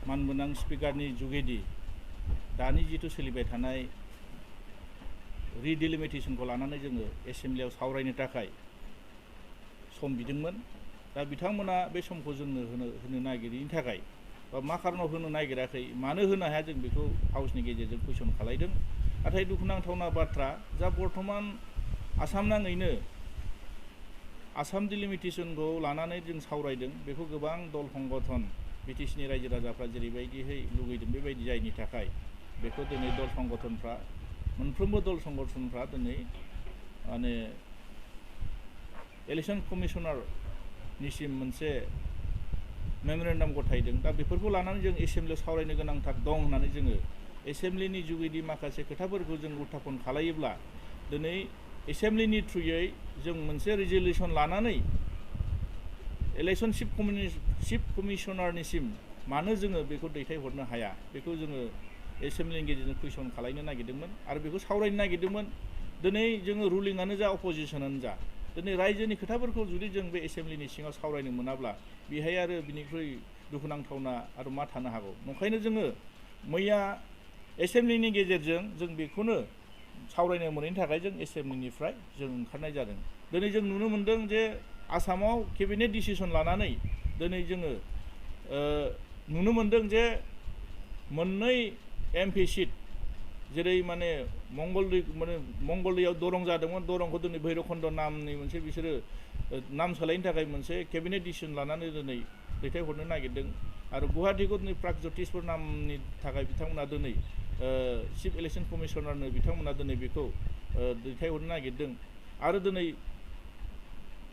मानगोनां स्पिकारनि जुगेदि दानि जिथु सोलिबाय थानाय रिडिलिमिटेसनखौ लानानै जोङो एसेमब्लियाव सावरायनो थाखाय सम बिदोंमोन। दा बिथांमोना बे समखौ जोंनो होनो नागिरैनि थाखाय बा मा खारनाव होनो नागिराखै, मानो होनो हाया, जों बेखौ हाउसनि गेजेरजों कुइसन खालायदों। नाथाय दुखुनांथावना बाथ्रा, जा बर्तमान आसाम नाङैनो आसाम डिलिमिटेसनखौ लानानै जों सावरायदों, बेखौ गोबां दल संगठन बिटिसिनि रायजो राजाफ्रा जेरैबायदिहै लुगैदों बेबायदि जायैनि थाखाय बेखौ दिनै दल संगठनफ्रा, मोनफ्रोमबो दल संगठनफ्रा दिनै माने इलेक्सन कमिशनारनिसिम मोनसे मेमरेन्डाम गथायदों। दा बेफोरखौ लानानै जों एसेमब्लियाव सावरायनो गोनांथार दं होननानै जोङो एसेमब्लिनि जुगेदि माखासे खोथाफोरखौ जों उत्थापन खालायोब्ला दिनै एसेमब्लिनि थ्रुयै जों मोनसे रिजलिउसन लानानै इलेक्सन चिफ कमिशनारनिसिम मानो जोङो बेखौ दैथायहरनो हाया, बेखौ जोङो एसेमब्लिनि गेजेरजों कुइसन खालायनो नागिरदोंमोन आरो बेखौ सावरायनो नागिरदोंमोन। दिनै जोङो रुलिंआनो जा अपोजिसनानो जा, दिनै रायजोनि खोथाफोरखौ जुदि जों बे एसेमब्लिनि सिङाव सावरायनो मोनाब्ला बेहाय आरो बिनिख्रुइ दुखुनांथावना आरो मा थानो हागौ। नंखायनो जोङो मैया एसेमब्लिनि गेजेरजों जों बेखौनो सावरायनो मोनैनि थाखाय जों एसेमब्लिनिफ्राय जों ओंखारनाय जादों। दिनै जों नुनो मोनदों जे आसामाव केबिनेट डिसिसन लानानै दिनै जोङो नुनो मोनदों जे मोननै एमपि सिट, जेरै माने मंगलदैयाव दरं जादोंमोन, दरंखौ दिनै भैरबखुन्द नामनि मोनसे बिसोरो नाम सोलायनो थाखाय मोनसे केबिनेट डिसिसन लानानै दिनै दैथायहरनो नागिरदों। आरो गुवाहाटीखौ दिनै प्रागज्यतिसपुर नामनि थाखाय बिथांमोना दिनै चिफ इलेक्सन कमिशनारनो बिथांमोना दिनै बेखौ दैथायहरनो नागिरदों। आरो दिनै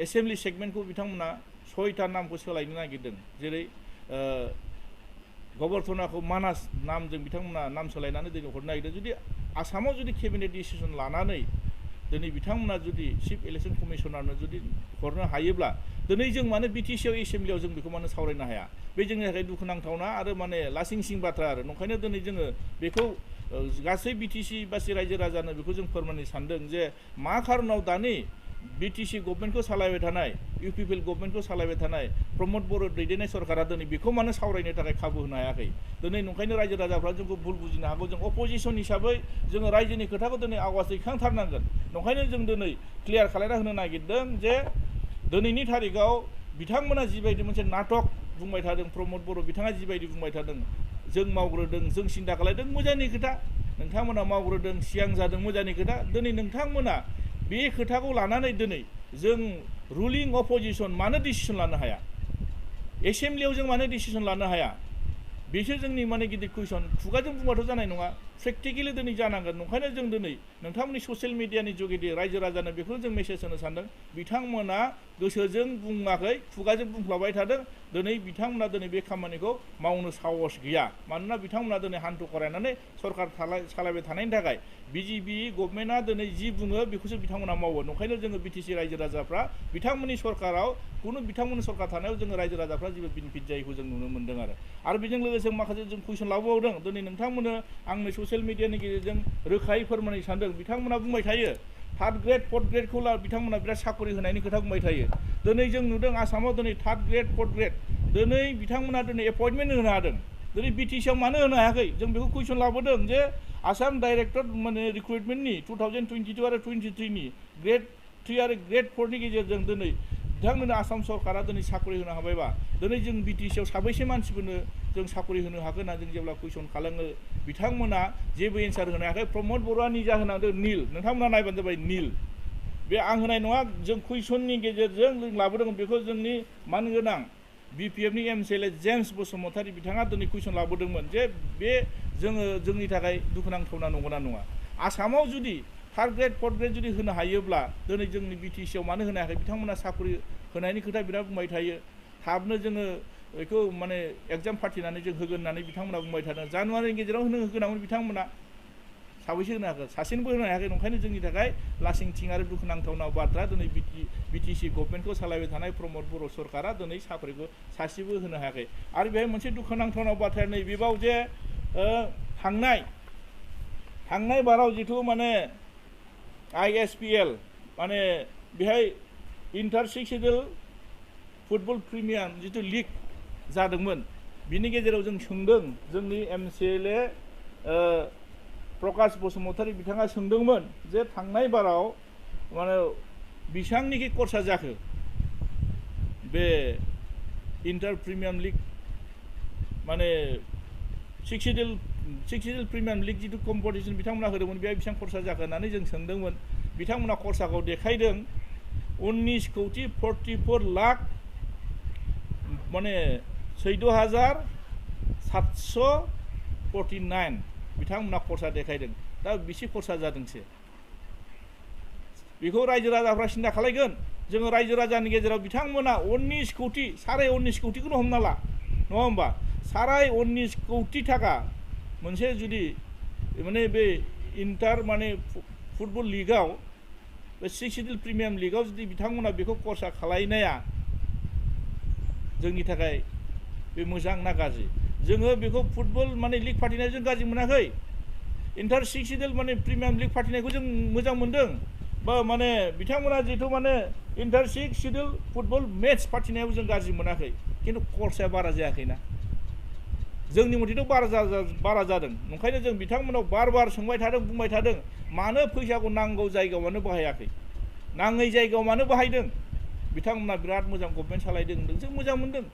एसेमब्लि सेगमेन्टखौ बिथांमोना 6था नामखौ सोलायनो नागिरदों, जेरै गबर्धनाखौ मानास नामजों बिथांमोना नाम सोलायनानै दिनै हरनो नागिरदों। जुदि आसामाव जुदि केबिनेट डिसिसन लानानै दिनै बिथांमोना जुदि चिफ इलेक्सन कमिशनारनो जुदि हरनो हायोब्ला दिनै जों माने बिटिसिआव एसेमब्लियाव जों बेखौ माने सावरायनो हाया, बे जोंनि थाखाय दुखुनांथावना आरो माने लासिंसिं बाथ्रा आरो। नंखायनो दिनै जोङो बेखौ गासै बिटिसि बासि रायजो राजानो बेखौ जों फोरमायनो सानदों जे मा खारनाव दानि बिटिसि गभर्नमेन्टखौ सालायबाय थानाय, इउपिपिएल गभर्नमेन्टखौ सालायबाय थानाय प्रमद बर' दैदेननाय सरकारा दिनै बेखौ मानो सावरायनो थाखाय खाबु होनो हायाखै। दिनै नंखायनो रायजो राजाफ्रा जोंखौ भुल बुजिनो हागौ। जों अपोजिसन हिसाबै जोङो रायजोनि खोथाखौ दिनै आवाज दैखांथारनांगोन। नंखायनो जों दिनै क्लियार खालायना होनो नागिरदों जे दिनैनि थारिखआव बिथांमोना जिबायदि मोनसे नाटक बुंबाय थादों, प्रमद बर' बिथाङा जिबायदि बुंबाय थादों, जों मावग्रोदों, जों सिन्था खालायदों, मोजांनि खोथा, नोंथांमोना मावग्रोदों, सिगां जादों, मोजांनि खोथा। दिनै नोंथांमोना बे खोथाखौ लानानै दिनै जों रुलिं अपोजिसन मानो डिसिसन लानो हाया, एसेमब्लियाव जों मानो डिसिसन लानो हाया, बेसो जोंनि माने गिदिर कुइसन। खुगाजों बुंबाथ' जानाय नङा, प्रेक्टिकेलि दिनै जानांगोन। नंखायनो जों दिनै नोंथांमोननि ससियेल मिडियानि जुगेदि रायजो राजानो बेखौनो जों मेसेज होनो सानदों, बिथांमोना गोसोजों बुङाखै, खुगाजों बुंफ्लाबाय थादों। दिनै बिथांमोना दिनै बे खामानिखौ मावनो साहस गैया। मानोना बिथांमोना दिनै हान्थु खरायनानै सरकार सालायबाय थानायनि थाखाय बिजेपि गभर्नमेन्टआ दिनै जि बुङो बेखौसो बिथांमोना मावो। नंखायनो जोङो बिटिसि रायजो राजाफ्रा बिथांमोननि सरकाराव बिथांमोननि सरकार थानायाव जोङो रायजो राजाफ्रा जेबो बेनिफिट जायैखौ जों नुनो मोनदों आरो बेजों लोगोसे माखासे जों कुइसन लाबोबावदों। दिनै नोंथांमोननो आंनो ससियेल मिडियानि गेजेरजों रोखायै फोरमायनो सानदों, बिथांमोना बुंबाय थायो थार्ड ग्रेड फर्थ ग्रेडखौ बिथांमोना बिराद साकरि होनायनि खोथा बुंबाय थायो। दिनै जों नुदों आसामाव दिनै थार्ड ग्रेड फर्थ ग्रेड दिनै बिथांमोना दिनै एपइन्टमेन्ट होनो हादों, दिनै बिटिसिआव मानो होनो हायाखै। जों बेखौ कुइसन लाबोदों जे आसाम डाइरेक्टर माने रिक्रुइटमेन्टनि 2022 आरो 23नि ग्रेड 3 आरो ग्रेड 4नि गेजेरजों दिनै बिथांमोननो आसाम सरकारा दिनै साकरि होनो हाबायबा दिनै जों बिटिसिआव साबैसे मानसिफोरनो जों साकरि होनो हागोन होनना जों जेब्ला कुइसन खालामो, बिथांमोना जेबो एन्सार होनो हायाखै। प्रमद बर'आ निजा होनांदों निल, नोंथांमोना नायबानो जाबाय निल। बे आं होनाय नङा, जों कुइसननि गेजेरजों जों लाबोदों। बेखौ जोंनि मानगोनां बिपिएफनि एमसिएलए जेम्स बसुमतारी बिथाङा दिनै कुइसन लाबोदोंमोन जे बे जोंनि थाखाय दुखुनांथावना नंगौना नङा। आसामाव जुदि थार्ड ग्रेड फर्थ ग्रेड जुदि होनो हायोब्ला दिनै जोंनि बिटिसिआव मानो होनो हायाखै। बिथांमोना साकरि होनायनि खोथा बिराद बुंबाय थायो, थाबनो जोङो बेखौ माने एगजाम फाथिनानै जों होगोन होननानै बिथांमोना बुंबाय थादों। जानुवारिनि गेजेराव होनांगोन बिथांमोना, साबैसे होनो हागोन, सासेनोबो होनो हायाखै। नंखायनो जोंनि थाखाय लासिंथिं आरो दुखुनांथावना बाथ्रा दिनै बिटिसि गभर्नमेन्टखौ सालायबाय थानाय प्रमद बर' सरकारा दिनै साकरिखौ सासेबो होनो हायाखै। आरो बेहाय मोनसे दुखुनांथावना बाथ्राया नैबेबाव जे थांनाय बाराव जिथु माने ISPL माने बेहाय इन्टार सेक्सनेल फुटबल प्रिमियार जिथु लिग जादोंमोन, बिनि गेजेराव जों सोंदों जोंनि MCLA प्रकाश बसुमतारी बिथाङा सोंदोंमोन जे थांनाय बाराव माने बेसेबांनिखि खरसा जाखो बे इन्टार प्रिमियाम लिग माने सिक्सिडिल प्रिमियाम लिग जिथु कम्पिटिसन बिथांमोना होदोंमोन बेहाय बेसेबां खरसा जाखो होननानै जों सोंदोंमोन बिथांमोना खरसाखौ देखायदों 19,44 लाख माने 14,749 बिथांमोना खरसा देखायदों दा बेसे खरसा जादोंसो बेखौ रायजो राजाफ्रा सिन्था खालायगोन जोङो रायजो राजानि गेजेराव बिथांमोना 19 कौटि साराय 19 कौटिखौनो हमना ला नङा होमबा साराय 19 कौटि थाखा मोनसे जुदि माने बे इन्टार माने फुटबल लिगाव बे सिक्सिडिल प्रिमियाम लिगाव जुदि बिथांमोना बेखौ खरसा खालायनाया जोंनि थाखाय बे मोजां ना गाज्रि जोङो बेखौ फुटबल माने लिग फाथिनाय जों गाज्रि मोनाखै इन्टार सिक्सिडिल माने प्रिमियाम लिग फाथिनायखौ जों मोजां मोनदों बा माने बिथांमोना जिथु माने इन्टार सिक्सिडिल फुटबल मेच फाथिनायाव जों गाज्रि मोनाखै खिन्थु खरसाया बारा जायाखैना जोंनि मथेथ' बारा जादों ओंखायनो जों बिथांमोनाव बार सोंबाय थादों बुंबाय थादों मानो फैसाखौ नांगौ जायगायाव मानो बाहायाखै नाङै जायगायाव मानो बाहायदों बिथांमोना बिराद मोजां गभर्नमेन्ट सालायदों जों मोजां मोनदों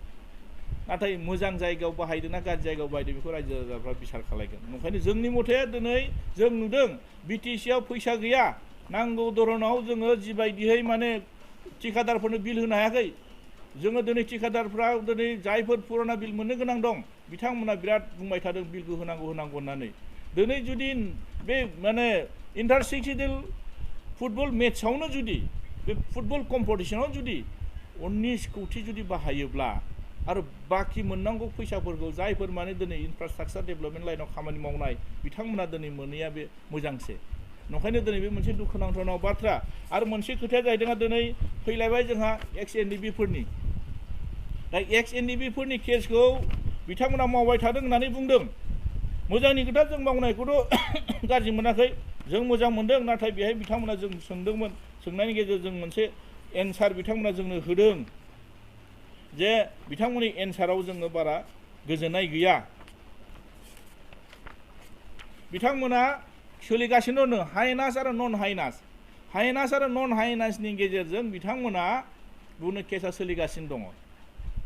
नाथाय मोजां जायगायाव बाहायदों ना गाज्रि जायगायाव बाहायदों बेखौ रायजो राजाफ्रा बिसार खालायगोन ओंखायनो जोंनि मथे दिनै जों नुदों BTC आव फैसा गैया नांगौ धरनाव जोङो जिबायदियै माने थिकादारफोरनो बिल होनो हायाखै जोङो दिनै थिकादारफ्रा दिनै जायफोर पुराना बिल मोननो गोनां दं बिथांमोना बिराद बुंबाय थादों बिलखौ होनांगौ होननानै दिनै जुदि बे माने इन्टार सिक्सिडिल फुटबल मेचआवनो जुदि बे फुटबल कम्पिटिसनाव जुदि 19 कौटि जुदि बाहायोब्ला आरो बाखि मोननांगौ फैसाफोरखौ जायफोर माने दिनै इनफ्रास्ट्राक्चार डेभेलपमेन्ट लाइनाव खामानि मावनाय बिथांमोना दिनै मोनैया बे मोजांसो नंखायनो दिनै बे मोनसे दुखुनांथाव बाथ्रा आरो मोनसे खोथाया जाहैदों दिनै फैलायबाय जोंहा XNDB फोरनि दा XNDB फोरनि केसखौ बिथांमोना मावबाय थादों होननानै बुंदों मोजांनि खोथा जों मावनायखौथ' गाज्रि मोनाखै जों मोजां मोनदों नाथाय बेहाय बिथांमोना जों सोंदोंमोन सोंनायनि गेजेरजों मोनसे एन्सार बिथांमोना जोंनो होदों जे बिथांमोननि एन्साराव जोङो बारा गोजोननाय गैया बिथांमोना सोलिगासिनो दं हाइनास आरो नन हाइनासनि गेजेरजों बिथांमोना बुंनो केसा सोलिगासिनो दङ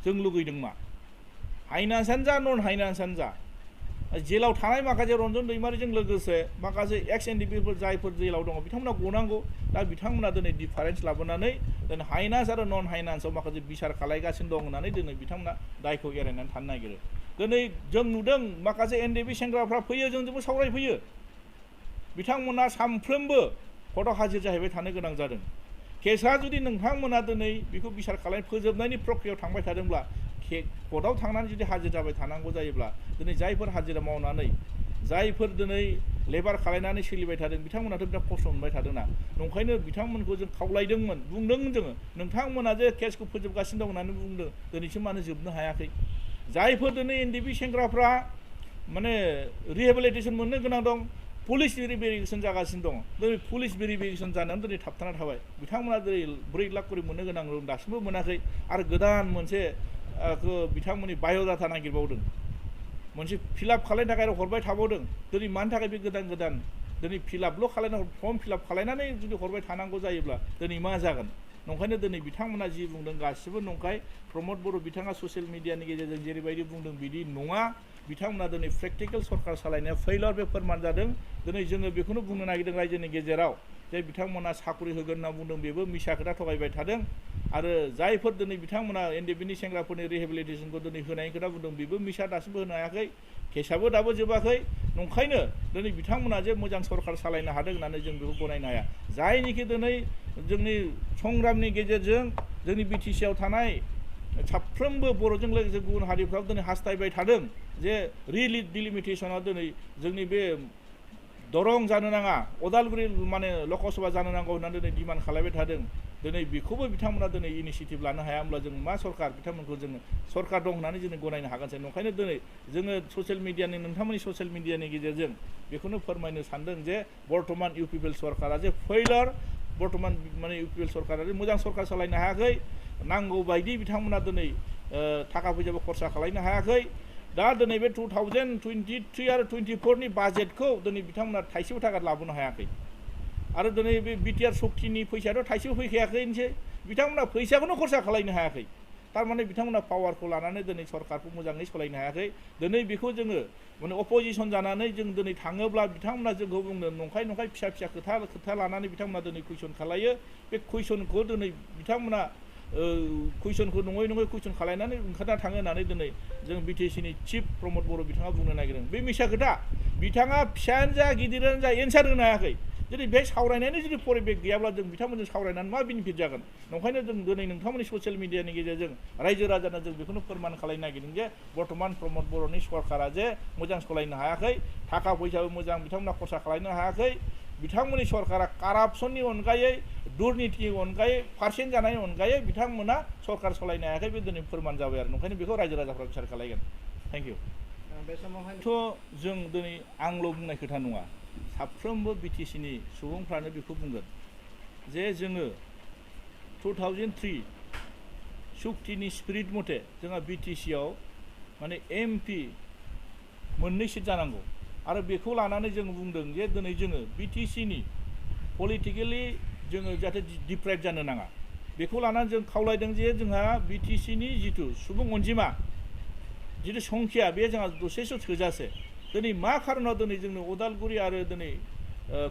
जों लुगैदों मा हाइनासानो जा नन हाइनासानो जा जेलाव थानाय माखासे रन्जन दैमारिजों लोगोसे माखासे XNDBफोर जायफोर जेलाव दङ बिथांमोना गनांगौ दा बिथांमोना दिनै डिफारेन्स लाबोनानै दिनै हाइनास आरो नन हाइनासाव माखासे बिसार खालायगासिनो दं होननानै दिनै बिथांमोना दायखौ एरायनानै थानो नागिरो दिनै जों नुदों माखासे NDB सेंग्राफ्रा फैयो जोंजोंबो सावरायफैयो बिथांमोना सानफ्रोमबो कर्टआव हाजिर जाहैबाय थानो गोनां जादों केसा जुदि नोंथांमोना दिनै बेखौ बिसार खालाय फोजोबनायनि प्रक्रियायाव थांबाय थादोंब्ला कर्टआव थांनानै जुदि हाजिर जाबाय थानांगौ जायोब्ला दिनै जायफोर हाजिरा मावनानै जायफोर दिनै लेबार खालायनानै सोलिबाय थादों बिथांमोनाथ' बिराद खस्थ' मोनबाय थादोंना नंखायनो बिथांमोनखौ जों खावलायदोंमोन बुंदों जोङो नोंथांमोना जे केसखौ फोजोबगासिनो दं होननानै बुंदों दिनैसिम मानो जोबनो हायाखै जायफोर दिनै NDB सेंग्राफ्रा माने रिहेबिलिटेसन मोननो गोनां दं पुलिस भेरिफिकेसन जागासिनो दङ दिनै पुलिस भेरिफिकेसन जानानै दिनै थाबथाना थाबाय बिथांमोना दिनै 4 लाख करि मोननो गोनां दं दासिमबो मोनाखै आरो गोदान मोनसे बिथांमोननि बाय'डाटा नागिरबावदों मोनसे फिलआप खालायनो थाखाय हरबाय थाबावदों दिनै मानि थाखाय बे गोदान दिनै फिलआपल' खालायनांगौ फर्म फिलआप खालायनानै जुदि हरबाय थानांगौ जायोब्ला दिनै मा जागोन नंखायनो दिनै बिथांमोना जि बुंदों गासिबो नंखाय प्रमद बर' बिथाङा ससियेल मिडियानि गेजेरजों जेरैबायदि बुंदों बिदि नङा बिथांमोना दिनै प्रेक्टिकेल सरकार सालायनाया फेइलार बे फोरमान जादों दिनै जोङो बेखौनो बुंनो नागिरदों रायजोनि गेजेराव जे बिथांमोना साख्रि होगोन होनना बुंदों बेबो मिसा खोथा थगायबाय थादों आरो जायफोर दिनै बिथांमोना NDBनि सेंग्राफोरनि रिहेबिलिटेसनखौ दिनै होनायनि खोथा बुंदों बेबो मिसा दासिमबो होनो हायाखै केसाबो दाबो जोबाखै नंखायनो दिनै बिथांमोना जे मोजां सरकार सालायनो हादों होननानै जों बेखौ गनायनो हाया जायनिखि दिनै जोंनि संग्रामनि गेजेरजों जोंनि BTC आव थानाय साफ्रोमबो बर'जों लोगोसे गुबुन हारिफ्राबो दिनै हास्थायबाय थादों जे डिलिमिटेसनाव दिनै जोंनि बे दरं जानो नाङा अदालगुरि माने लकसभा जानो नांगौ होननानै दिनै डिमान्ड खालायबाय थादों दिनै बेखौबो बिथांमोना दिनै इनिसियेटिभ लानो हाया होमब्ला जों मा सरकार बिथांमोनखौ जोङो सरकार दं होननानै जोङो गनायनो हागोनसै नंखायनो दिनै जोङो ससियेल मिडियानि नोंथांमोननि ससियेल मिडियानि गेजेरजों बेखौनो फोरमायनो सानदों जे बर्तमान UPPL सरकारा जे फेइलार बर्तमान माने UPPL सरकारा जे मोजां सरकार सालायनो हायाखै नांगौ बायदि बिथांमोना दिनै थाखा फैसाबो खरसा खालायनो हायाखै दा दिनै बे 2023 आरो 24 नि बाजेटखौ दिनै बिथांमोना थाइसेबो थाखा लाबोनो हायाखै आरो दिनै बे बिटिआर शक्तिनि फैसायाथ' थाइसेबो फैखायाखैनोसै बिथांमोना फैसाखौनो खरसा खालायनो हायाखै थारमाने बिथांमोना पावारखौ लानानै दिनै सरकारखौ मोजाङै सालायनो हायाखै दिनै बेखौ जोङो माने अपोजिसन जानानै जों दिनै थाङोब्ला बिथांमोना जोंखौ बुंनो नंखाय फिसा खोथा लानानै बिथांमोना दिनै कुइसन खालायो बे कुइसनखौ दिनै बिथांमोना कुइसनखौ नङै कुइसन खालायनानै ओंखारना थाङो होननानै दिनै जों बिटिसिनि चिफ प्रमद बर' बिथाङा बुंनो नागिरदों बे मिसा खोथा बिथाङा फिसायानो जा गिदिरानो जा एन्सार होनो हायाखै जुदि बे सावरायनायनि जुदि परिबेक गैयाब्ला जों बिथांमोनजों सावरायनानै मा बेनिफिट जागोन नंखायनो जों दिनै नोंथांमोननि ससियेल मिडियानि गेजेरजों रायजो राजानो जों बेखौनो फोरमान खालायनो नागिरदों जे बर्तमान प्रमद बर'नि सरकारा जे मोजां सालायनो हायाखै थाखा फैसाबो मोजां बिथांमोना खरसा खालायनो हायाखै बिथांमोननि सरकारा कारापसननि अनगायै दुर्नितिनि अनगायै पार्सेन्ट जानायनि अनगायै बिथांमोना सरकार सालायनो हायाखै बे दिनै फोरमान जाबाय आरो नंखायनो बेखौ रायजो राजाफ्रा बिसार खालायगोन थेंक इउ बे समावहाय जों दिनै आंल' बुंनाय खोथा नङा साफ्रोमबो बिटिसिनि सुबुंफ्रानो बेखौ बुंगोन जे जोङो 2003 सुक्तिनि स्पिरिट मथे जोंहा बिटिसिआव माने एमपि मोननै सिट जानांगौ आरो बेखौ लानानै जों बुंदों जे दिनै जोङो बिटिसिनि पलिटिकेलि जोङो जाहाथे डिप्राइभ जानो नाङा बेखौ लानानै जों खावलायदों जे जोंहा बिटिसिनि जिथु सुबुं अनजिमा जिथु संख्या बे जोंहा दसेसो थोजासे दिनै मा खारनाव दिनै जोंनो उदालगुरि आरो दिनै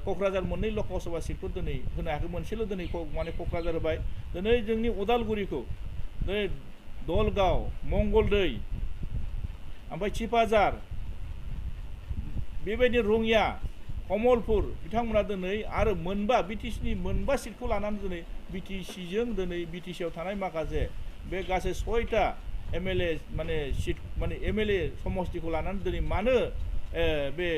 क'क्राझार मोननै लकसभा सिटखौ दिनै होनो हायाखै मोनसेल' दिनै माने क'क्राझार होबाय दिनै जोंनि उदालगुरिखौ दिनै दलगाव मंगलदै ओमफ्राय चिपाजार बेबायदि रङिया कमलपुर बिथांमोना दिनै आरो मोनबा बिटिसिनि मोनबा सिटखौ लानानै दिनै बिटिसिजों दिनै बिटिसिआव थानाय माखासे बे गासै 6टा एमएलए माने सिट माने एमएलए समस्तिखौ लानानै दिनै मानो बे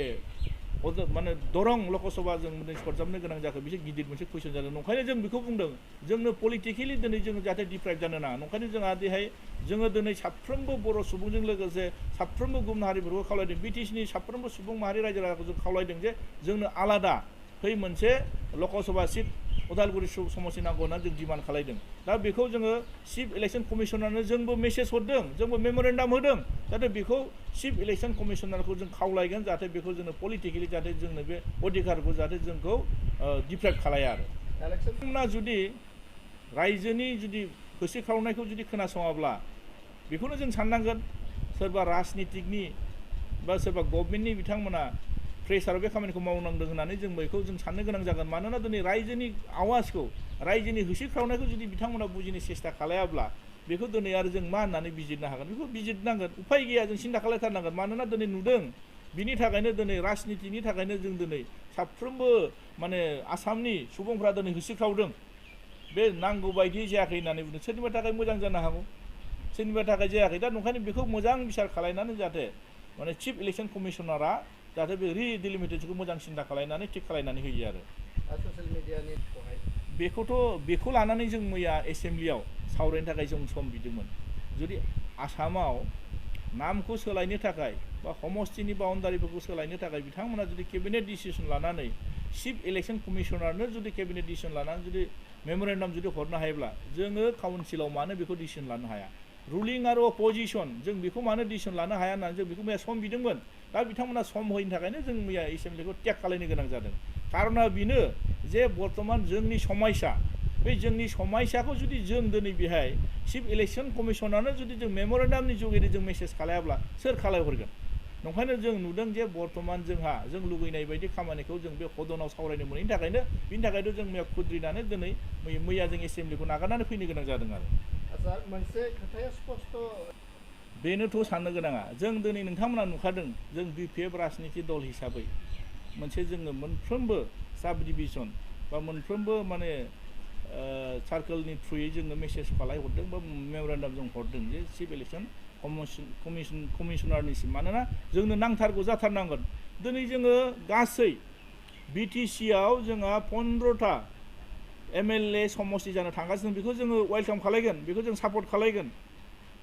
माने दरं लकसभा जों सरजाबनो गोनां जाखो बिसोर गिदिर मोनसे कुइसन जादों नंखायनो जों बेखौ बुंदों जोंनो पलिटिकेलि दिनै जोङो जाहाथे डिप्राइभ जानो नाङा नंखायनो जोंहा दिनै दिनै साफ्रोमबो बर' सुबुंजों लोगोसे साफ्रोमबो गुबुन हारिफोरखौ खावलायदों बिटिसिनि साफ्रोमबो सुबुं माहारि रायजो राजाखौ जों खावलायदों जे जोंनो आलादा मोनसे लकसभा सिट उदालगुरि समस्ति नांगौ होननानै जों डिमान्ड खालायदों दा बेखौ जोङो चिफ इलेक्सन कमिसनारनो जोंबो मेसेज हरदों जोंबो मेम'रेन्डाम होदों जाहाथे बेखौ चिफ इलेक्सन कमिसनारखौ जों खावलायगोन जाहाथे बेखौ जोङो पलिटिकेलि जाहाथे जोंनो बे अधिकारखौ जाहाथे जोंखौ डिप्राइभ खालाया आरो इलेक्सना जुदि रायजोनि जुदि होसिख्रावनायखौ जुदि खोनासङाब्ला बेखौनो जों साननांगोन सोरबा राजनितिकनि बा सोरबा गभर्नमेन्टनि बिथांमोना प्रेसाराव बे खामानिखौ मावनांदों होननानै जों बेखौ जों साननो गोनां जागोन मानोना दिनै रायजोनि आवाजखौ रायजोनि होसिख्रावनायखौ जुदि बिथांमोना बुजिनो सेस्था खालायाब्ला बेखौ दिनै आरो जों मा होननानै बिजिरनो हागोन बेखौ बिजिरनांगोन उफाय गैया जों सिन्था खालायथारनांगोन मानोना दिनै नुदों बिनि थाखायनो दिनै राजनितिनि थाखायनो जों दिनै साफ्रोमबो माने आसामनि सुबुंफ्रा दिनै होसिख्रावदों बे नांगौ बायदि जायाखै होननानै बुंदों सोरनिबा थाखाय मोजां जानो हागौ सोरनिबा थाखाय जायाखै दा नंखायनो बेखौ मोजां बिसार खालायनानै जाहाथे माने चिफ इलेक्सन कमिसनारा जाहाथे बे रिडिलिमिटेसनखौ मोजां सिन्था खालायनानै थिग खालायनानै होयो आरो ससियेल मिडियानि बेखौ लानानै जों मैया एसेम्ब्लियाव सावरायनो थाखाय जों सम बिदोंमोन जुदि आसामाव नामखौ सोलायनो थाखाय बा समस्तिनि बाउन्डारिफोरखौ सोलायनो थाखाय बिथांमोना जुदि केबिनेट डिसिसन लानानै चिफ इलेक्सन कमिसनारनो जुदि केबिनेट डिसिसन लानानै जुदि मेम'रेन्डाम जुदि हरनो हायोब्ला जोङो काउन्सिलाव मानो बेखौ डिसिसन लानो हाया रुलिं आरो अपोजिसन जों बेखौ मानो डिसिसन लानो हाया होननानै जों बेखौ मैया सम बिदोंमोन दा बिथांमोना सम होयिनि थाखायनो जों मैया एसेम्ब्लिखौ टेक खालायनो गोनां जादों कारना बेनो जे बर्तमान जोंनि समस्या बे जोंनि समस्याखौ जुदि जों दिनै बेहाय चिफ इलेक्सन कमिसनारनो जुदि जों मेम'रेन्डामनि जुगेदि जों मेसेज खालायाब्ला सोर खालायहरगोन नंखायनो जों नुदों जे बर्तमान जों लुगैनाय बायदि खामानिखौ जों बे हदनाव सावरायनो मोनैनि थाखायनो बिनि थाखायनो जों मैया खुद्रिनानै दिनै मैया जों एसेम्ब्लिखौ नागारनानै फैनो गोनां जादों आरो मोनसे खोथाया स्पष्ट बेनोथ' साननो गोनाङा जों दिनै नोंथांमोना नुखादों जों बिपिएफ राजनिति दल हिसाबै मोनसे जोङो मोनफ्रोमबो साब डिभिजन बा मोनफ्रोमबो माने सार्कोलनि थ्रुयै जोङो मेसेज खालायहरदों बा मेम'रेन्डाम जों हरदों जे चिफ इलेक्सन कमिसनारनिसिम मानोना जोंनो नांथारगौ जाथारनांगोन दिनै जोङो गासै बिटिसिआव जोंहा 15टा एमएलए समस्ति जानो थांगासिनो बेखौ जोङो वेलकाम खालायगोन बेखौ जों सापर्ट खालायगोन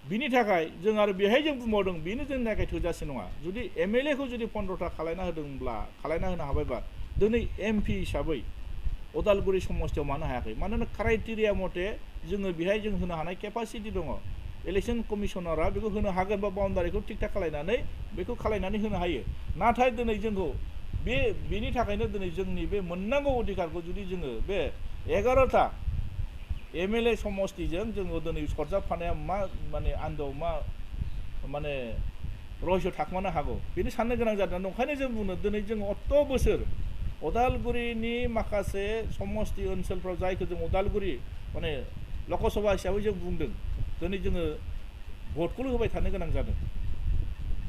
बिनि थाखाय जों आरो बेहाय जों बुंबावदों बेनो जोंनि थाखाय थोजासे नङा जुदि एमएलएखौ जुदि 15टा खालायना होनो हाबायबा दिनै एमपि हिसाबै उदालगुरि समस्तियाव मानो हायाखै मानोना क्राइटेरिया मथे जोङो बेहाय जों होनो हानाय केपासिटि दङ इलेक्शन कमिशनारा बेखौ होनो हागोन बा बाउन्डारिखौ थिक थाक खालायनानै बेखौ खालायनानै होनो हायो नाथाय दिनै जोंखौ बेनि थाखायनो दिनै जोंनि बे मोननांगौ अधिकारखौ जुदि जोङो बे 11टा MLA समष्टिजों जोङो दिनै सरजाबफानाया मा माने आन्दोआव मा माने रहस्य थाखोमानो हागौ बेनि साननो गोनां जादों ओंखायनो जों बुङो दिनै जों अत बोसोर उदालगुरिनि माखासे समष्टि ओनसोलफ्राव जायखौ जों उदालगुरि माने लकसभा हिसाबै जों बुंदों दिनै जोङो भटखौल' होबाय थानो गोनां जादों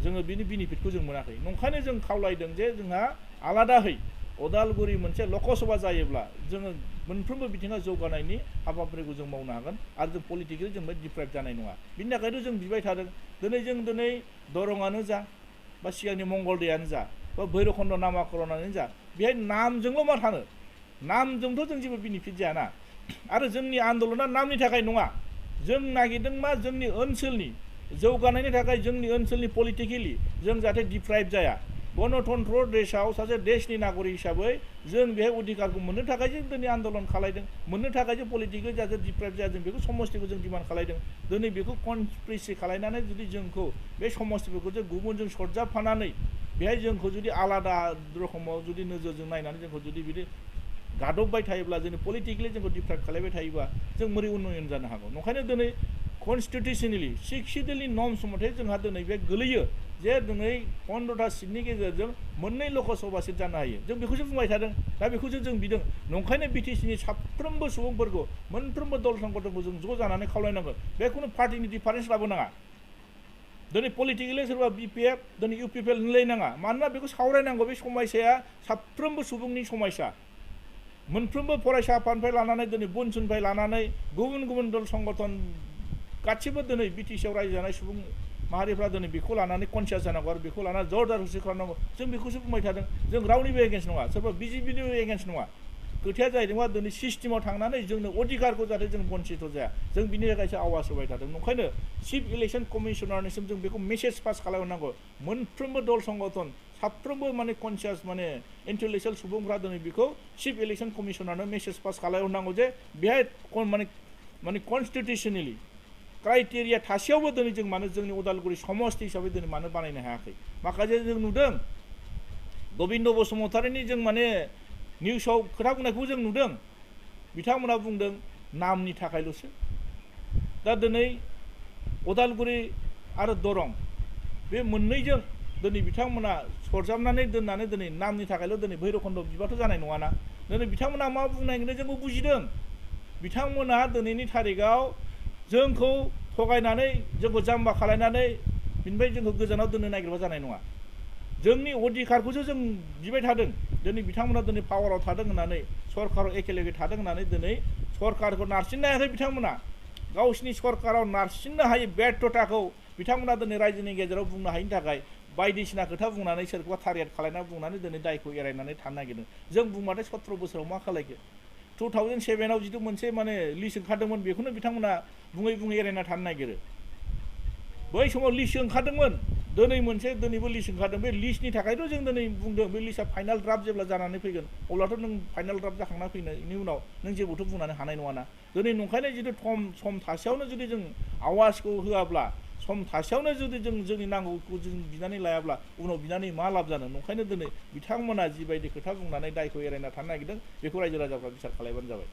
जोङो बिनि बेनिफिटखौ जों मोनाखै नंखायनो जों खावलायदों जे जोंहा आलादाहै उदालगुरि मोनसे लकसभा जायोब्ला जोङो मोनफ्रोमबो बिथिङाव जौगानायनि हाबाफारिखौ जों मावनो हागोन आरो जों पलिटिकेलि जों डिप्राइभ जानाय नङा बिनि थाखायनो जों बिबाय थादों दिनै दरंआनो जा बा सिगांनि मंगलदैयानो जा बा भैरबखुन्द नामाकरनानो जा बेहाय नामजोंल' मा थानो नामजोंथ' जों जेबो बेनिफिट जायाना आरो जोंनि आन्दलना नामनि थाखाय नङा जों नागिरदों मा जोंनि ओनसोलनि जौगानायनि थाखाय जोंनि ओनसोलनि पलिटिकेलि जों जाहाथे डिप्राइभ जाया गणतन्त्र देशआव सासे देशनि नागरिक हिसाबै जों बेहाय अधिकारखौ मोननो थाखाय जों दिनै आन्दलन खालायदों मोननो थाखाय जों पलिटिकेल जाहाथे डिप्राइभ जाया जों बेखौ समष्टिखौ जों डिमान्ड खालायदों दिनै बेखौ कनस्पिरेसि खालायनानै जुदि जोंखौ बे समष्टिफोरखौ जों गुबुनजों सरजाबफानानै बेहाय जोंखौ जुदि आलादा रोखोमाव जुदि नोजोरजों नायनानै जोंखौ जुदि बिदि गादबबाय थायोब्ला जोंनि पलिटिकेलि जोंखौ डिप्राइभ खालायबाय थायोबा जों बोरै उन्नयन जानो हागौ ओंखायनो दिनै कनस्टिटिउसनलि 6 सिडिउलनि नर्म्स मथे जोंहा दिनै बे गोलैयो जे दिनै 15टा सिटनि गेजेरजों मोननै लकसभा सिट जानो हायो जों बेखौसो बुंबाय थादों दा बेखौसो जों बिदों नंखायनो बिटिसिनि साफ्रोमबो सुबुंफोरखौ मोनफ्रोमबो दल संगठनखौ जों ज' जानानै खावलायनांगोन बे खुनु पार्टिनि डिफारेन्स लाबोनाङा दिनै पलिटिकेलि सोरबा BPF दिनै UPPL होनलायनाङा मानोना बेखौ सावरायनांगौ बे समस्याया साफ्रोमबो सुबुंनि समस्या मोनफ्रोमबो फरायसा आफादनिफ्राय लानानै दिनै बनसुनिफ्राय लानानै गुबुन गुबुन दल संगठन गासिबो दिनै बिटिसिआव रायजो जानाय सुबुं माहारिफ्रा दिनै बेखौ लानानै कनसियास जानांगौ आरो बेखौ लानानै जरदार हुसि खालामनांगौ जों बेखौसो बुंबाय थादों जों रावनिबो एगेन्स्ट नङा सोरबा BJPनिबो एगेन्स्ट नङा खोथाया जाहैदोंबा दिनै सिस्टेमाव थांनानै जोंनो अधिकारखौ जाहाथे जों बन्सित जाया जों बिनि थाखायसो आवाज होबाय थादों ओंखायनो चिफ इलेक्सन कमिशनारनिसिम जों बेखौ मेसेज पास खालामनांगौ मोनफ्रोमबो दल संगठन साफ्रोमबो माने कनसियास माने इन्टेलेक्सुवेल सुबुंफ्रा दिनै बेखौ चिफ इलेक्सन कमिशनारनो मेसेज पास खालामनांगौ जे बेहाय माने कनस्टिटिउसनेलि क्राइटेरिया थासेयावबो दिनै जों मानो जोंनि उदालगुरि समष्टि हिसाबै दिनै मानो बानायनो हायाखै माखासे जों नुदों गबिन्द बसुमतारीनि जों माने निउसाव खोथा बुंनायखौ जों नुदों बिथांमोना बुंदों नामनि थाखायल'सो दा दिनै उदालगुरि आरो दरं बे मोननैजों दिनै बिथांमोना सरजाबनानै दोननानै दिनै नामनि थाखायल' दिनै भैरबखुन्द बिबाथ' जानाय नङाना दिनै बिथांमोना मा बुंनायखौनो जोंबो बुजिदों बिथांमोना दिनैनि थारिखआव जोंखौ थगायनानै जोंखौ जाम्बा खालायनानै बिनिफ्राय जोंखौ गोजानाव दोननो नागिरबा जानाय नङा जोंनि अधिकारखौसो जों बिबाय थादों दिनै बिथांमोना दिनै पावाराव थादों होननानै सरकाराव एखेलेगे थादों होननानै दिनै सरकारखौ नारसिननो हायाखै बिथांमोना गावसिनि सरकाराव नारसिननो हायै बेर्थताखौ बिथांमोना दिनै रायजोनि गेजेराव बुंनो हायिनि थाखाय बायदिसिना खोथा बुंनानै सोरखौबा टारगेट खालायना बुंनानै दिनै दायखौ एरायनानै थानो नागिरदों जों बुंबाथाय 17 बोसोराव मा खालायखो 2007आव जिथु मोनसे माने लिस्ट ओंखारदोंमोन बेखौनो बिथांमोना बुङै बुङै एरायना थानो नागिरो बै समाव लिस्ट ओंखारदोंमोन दिनैबो लिस्ट ओंखारदों बे लिस्टनि थाखायथ' जों दिनै बुंदों बे लिस्टआ फाइनाल ड्राफ्ट जेब्ला जानानै फैगोन अब्लाथ' नों फाइनाल ड्राफ्ट जाखांना फैनायनि उनाव नों जेबोथ' बुंनानै हानाय नङाना दिनै नंखायनो जिथु सम थासेयावनो जुदि जों आवाजखौ होआब्ला सम थासेयावनो जुदि जों जोंनि नांगौखौ जों बिनानै लायाब्ला उनाव बिनानै मा लाब जानो नंखायनो दिनै बिथांमोना जिबायदि खोथा बुंनानै दायखौ एरायना थानो नागिरदों बेखौ रायजो राजाफ्रा बिसार खालायबानो जाबाय